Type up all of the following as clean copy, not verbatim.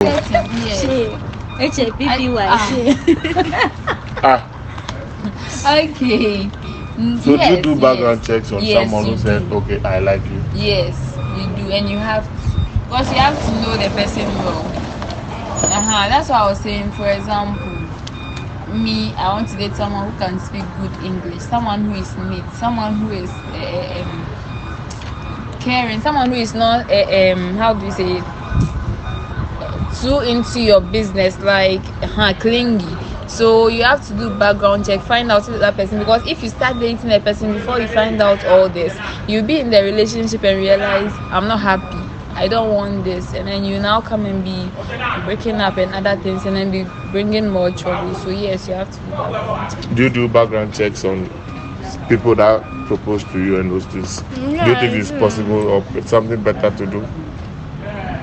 Okay. So do you do background checks on someone who said, okay, I like you? Yes, you do, and you have to, because you have to know the person well. That's what I was saying. For example, me, I want to date someone who can speak good English, someone who is neat, someone who is caring, someone who is not how do you say it, too into your business, like clingy. So you have to do background check, find out that person, because if you start dating a person before you find out all this, you'll be in the relationship and realize I'm not happy, I don't want this, and then you now come and be breaking up and other things, and then be bringing more trouble. So yes, you have to do background check. Do you do background checks on people that propose to you and those things? Yeah, do you think it's possible or it's something better to do?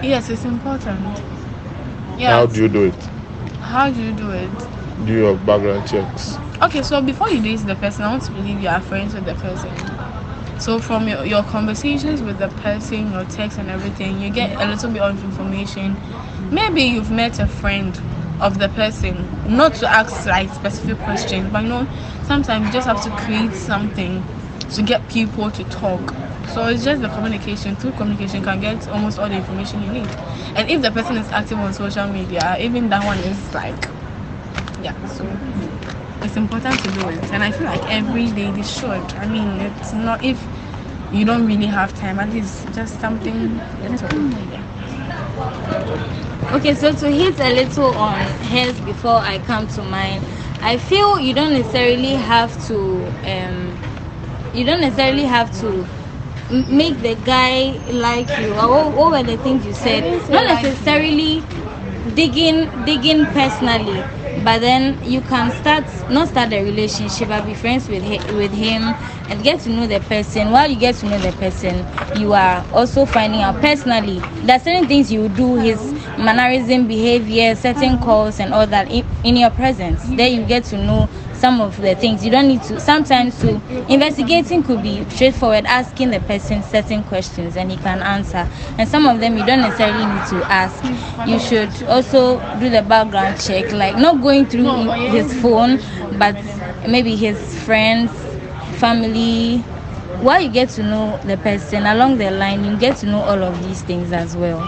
Yes, it's important. Yeah. How do you do it? How do you do it? Do your background checks. Okay, so before you date the person, I want to believe you are friends with the person. So from your conversations with the person, your text and everything, you get a little bit of information. Maybe you've met a friend of the person, not to ask like specific questions, but sometimes you just have to create something to get people to talk. So it's just the communication. Through communication, you can get almost all the information you need. And if the person is active on social media, even that one is like, so it's important to do it. And I feel like every day they should. I mean, it's not, if you don't really have time, at least just something little. Okay, so to hit a little on hers before I come to mine, I feel you don't necessarily have to make the guy like you, or what were the things you said, not necessarily digging personally, but then you can not start a relationship, but be friends with him and get to know the person. While you get to know the person, you are also finding out personally that certain things you do, his mannerism, behavior, certain calls and all that in your presence. There you get to know some of the things. You don't need to, sometimes to investigating could be straightforward, asking the person certain questions and he can answer, and some of them you don't necessarily need to ask. You should also do the background check, like not going through his phone, but maybe his friends, family. While you get to know the person along the line, you get to know all of these things as well.